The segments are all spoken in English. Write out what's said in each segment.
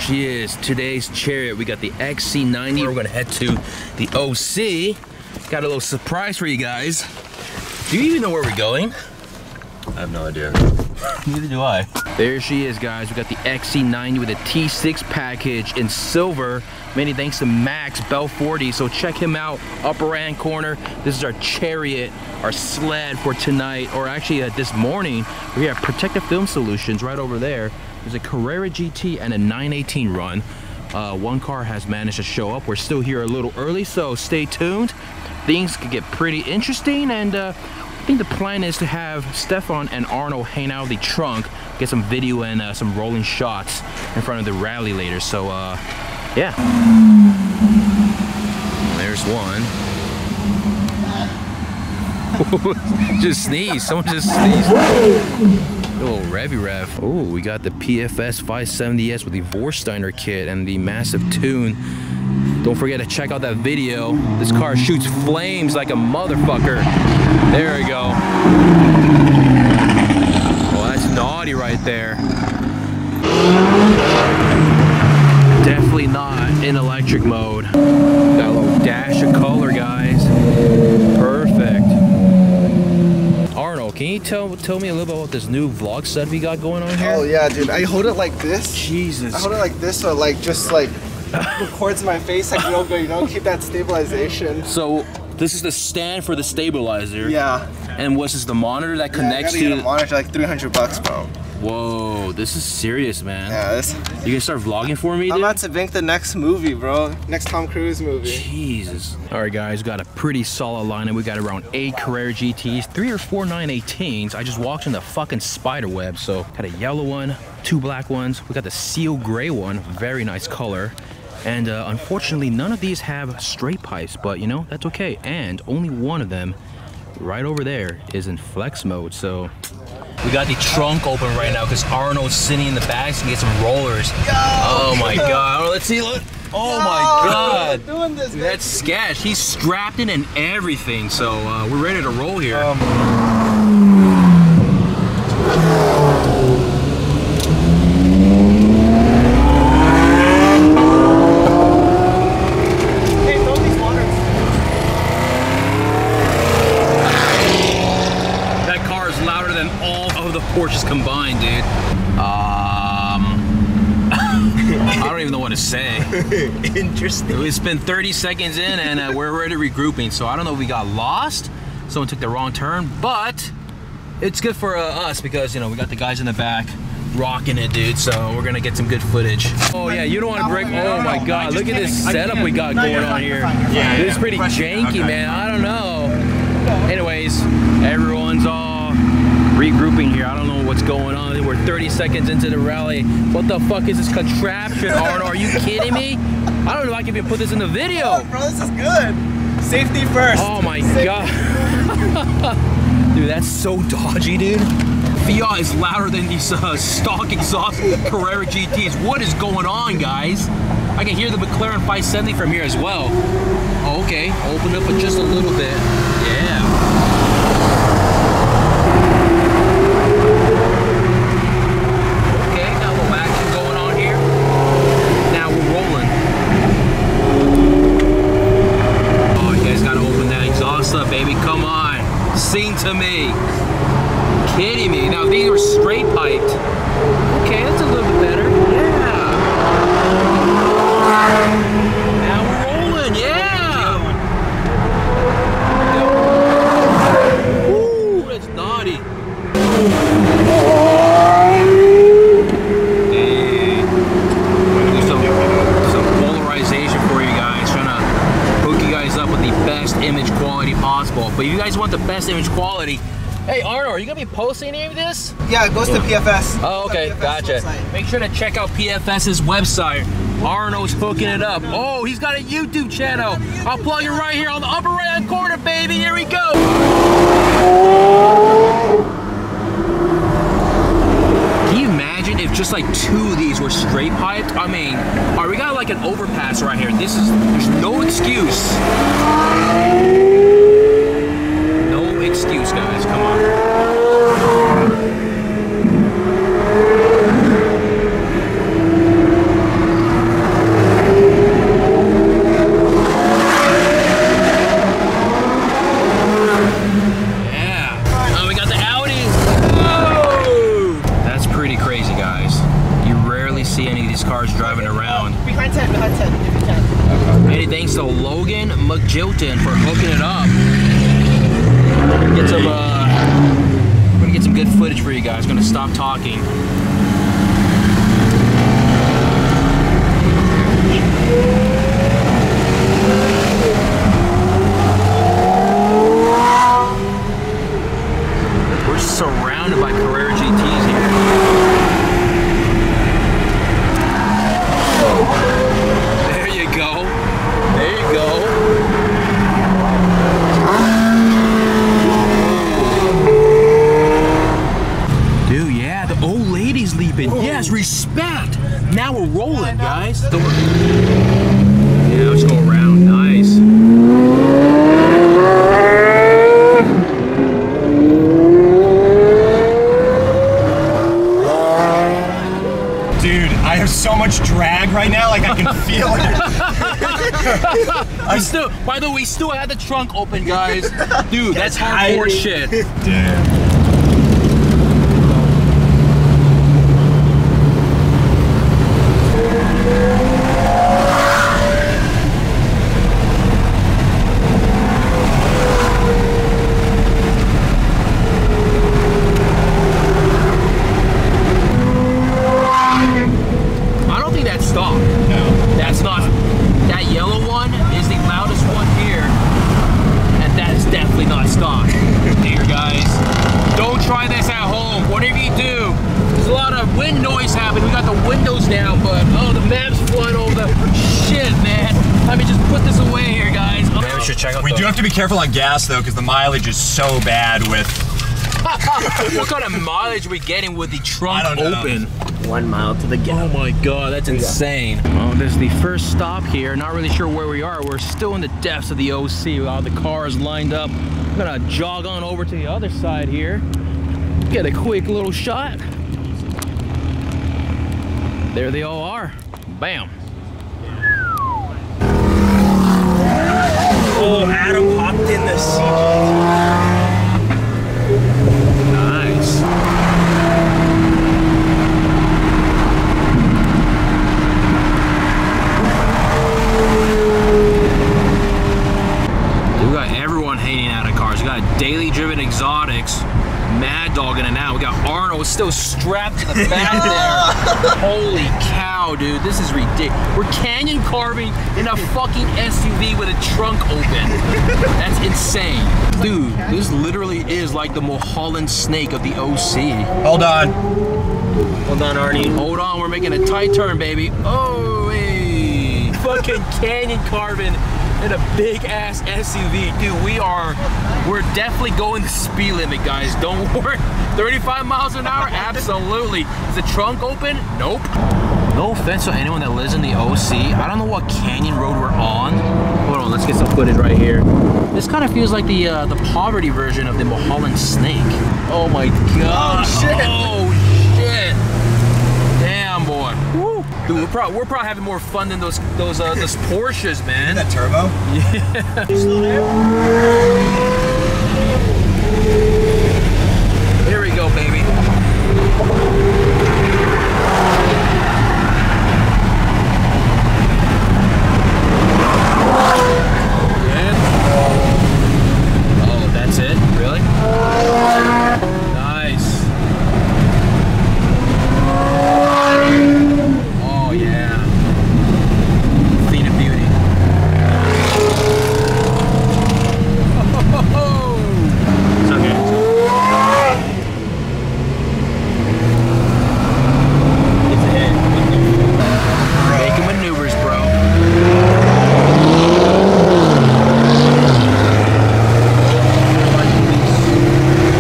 she is, today's chariot. We got the XC90. We're gonna head to the OC. Got a little surprise for you guys. Do you even know where we're going? I have no idea. Neither do I. There she is, guys. We got the XC90 with a T6 package in silver. Many thanks to Max Bell 40. So check him out, upper right corner. This is our chariot, our sled for tonight, or actually this morning. We have Protective Film Solutions right over there. There's a Carrera GT and a 918 run. One car has managed to show up. We're still here a little early, so stay tuned. Things could get pretty interesting, and I think the plan is to have Stefan and Arnold hang out of the trunk, get some video and some rolling shots in front of the rally later. So yeah. There's one. Just sneezed. Someone just sneezed. A little revy rev. Oh, we got the PFS 570S with the Vorsteiner kit and the massive tune. Don't forget to check out that video. This car shoots flames like a motherfucker. There we go. Oh, that's naughty right there. Definitely not in electric mode. Got a little dash of color, guys. Perfect. Arnold, can you tell me a little bit about this new vlog set we got going on here? Oh yeah, dude. I hold it like this. Jesus. I hold it like this, so like just like records my face like real good, you know, keep that stabilization. So this is the stand for the stabilizer. Yeah. And what's this, the monitor that connects to to the monitor, like $300, bro. Whoa, this is serious, man. Yeah, this. You gonna start vlogging for me, dude? I'm about to bank the next movie, bro. Next Tom Cruise movie. Jesus. All right, guys, got a pretty solid lineup. We got around 8 Carrera GTs, 3 or 4 918s. I just walked in the fucking spider web. So got a yellow one, 2 black ones. We got the seal gray one, very nice color. And unfortunately, none of these have straight pipes, but you know, that's okay. And only one of them, right over there, is in flex mode. So we got the trunk open right now because Arnold's sitting in the back so we can get some rollers. Yo, oh my God, let's see, look. Oh my God. Doing this, that's sketch. He's strapped in and everything. So we're ready to roll here. Porsches combined, dude. I don't even know what to say. Interesting. It's been 30 seconds in and we're already regrouping, so I don't know if we got lost. Someone took the wrong turn, but it's good for us because, you know, we got the guys in the back rocking it, dude, so we're gonna get some good footage. Oh yeah, you don't want to break. Oh my God, look at this setup we got going on here. Yeah, this is pretty janky, man. I don't know. Anyways, everyone's all regrouping here. I don't know what's going on. We're 30 seconds into the rally. What the fuck is this contraption, Arnold? Are you kidding me? I don't know if I can even put this in the video. Oh, bro, this is good. Safety first. Oh my God. Dude, that's so dodgy, dude. Fiat is louder than these stock exhaust Carrera GTs. What is going on, guys? I can hear the McLaren 570 from here as well. Oh, okay, open it up just a little bit. Yeah. Baby, come on, sing to me. Kidding me? Now these were straight piped. Okay, that's a little bit better. Yeah. Now we're rolling. Yeah. Woo, that's naughty. Dang. Do some polarization for you guys, trying to hook you guys up with the best image quality possible. But if you guys want the best image quality, hey Arnold, are you gonna be posting any of this? Yeah, it goes to PFS. Oh, okay, gotcha. Website. Make sure to check out PFS's website. Arnold's hooking it up. Oh, he's got a YouTube channel. I'll plug it right here on the upper right hand corner, baby. Here we go. Can you imagine if just like 2 of these were straight piped? I mean, alright, we got like an overpass right here. There's no excuse. No excuse, guys. Come on. the headset if you can. Many thanks to Logan McJilton for hooking it up. Get some, we're gonna get some good footage for you guys. Gonna stop talking. We're surrounded by Carrera GTs here. There you go. There you go. Dude, yeah, the old lady's leaping. Ooh. Yes, respect. Now we're rolling, guys. Yeah, let's go around. Nice. Dude, I have so much drag right now, like I can feel it. We still, by the way, we still had the trunk open, guys. Dude, that's hardcore shit. Damn. We do have to be careful on gas though, because the mileage is so bad with. What kind of mileage are we getting with the trunk open? 1 mile to the gallon. Oh my god, that's insane. Well, this is the first stop here. Not really sure where we are. We're still in the depths of the OC with all the cars lined up. I'm gonna jog on over to the other side here. Get a quick little shot. There they all are. Bam. Oh, Adam hopped in the CGT. Nice. We got everyone hanging out of cars. We got daily driven exotics, Mad Dog in and out. We got Arnold still strapped to the back there. Holy cow, dude. This is ridiculous. We're canyon carving in a fucking SUV with a trunk open. That's insane. Dude, this literally is like the Mulholland snake of the OC. Hold on. Hold on, Arnie. Hold on, we're making a tight turn, baby. Oh, hey. Fucking canyon carving in a big ass SUV. Dude, we're definitely going the speed limit, guys. Don't worry. 35 miles an hour? Absolutely. Is the trunk open? Nope. No offense to anyone that lives in the OC. I don't know what canyon road we're on. Hold on, let's get some footage right here. This kind of feels like the poverty version of the Mulholland snake. Oh my god. Oh shit. Oh shit. Damn, boy. Woo. Dude, we're probably having more fun than those Porsches, man. That turbo? Yeah. You still there? Here we go, baby. Oh, that's it? Really? Nice. Oh, yeah. Thing of beauty. It's okay. It's a hit. Making maneuvers, bro.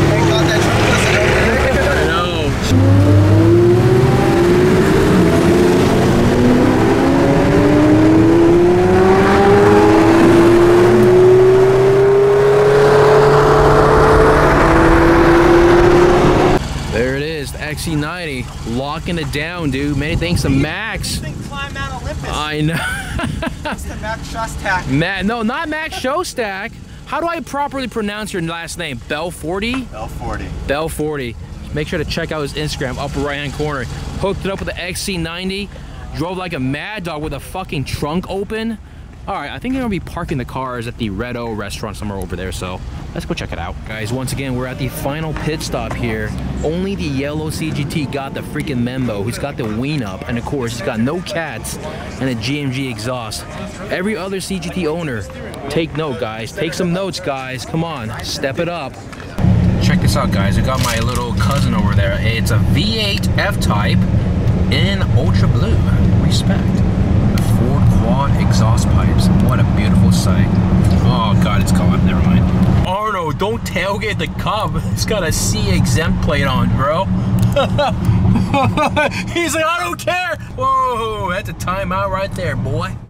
Thank God that truck wasn't over there. I know. There it is, the XC90 locking it down, dude. Many thanks to Max. This thing climbed Mount Olympus. I know. That's the Max Shostak. No, not Max Shostak. How do I properly pronounce your last name? Belforty? L40. Bell40. Make sure to check out his Instagram, upper right hand corner. Hooked it up with the XC90. Drove like a mad dog with a fucking trunk open. All right, I think they're gonna be parking the cars at the Red O restaurant somewhere over there, so let's go check it out. Guys, once again, we're at the final pit stop here. Only the yellow CGT got the freaking memo. He's got the wean up, and of course, he's got no cats and a GMG exhaust. Every other CGT owner, take note, guys. Take some notes, guys. Come on, step it up. Check this out, guys. I got my little cousin over there. It's a V8 F-Type in ultra blue. Respect. Ford quad exhaust pipes. What a beautiful sight. Oh god, it's gone. Never mind. Arno, don't tailgate the Cub. It's got a C exempt plate on, bro. He's like, I don't care. Whoa, that's a timeout right there, boy.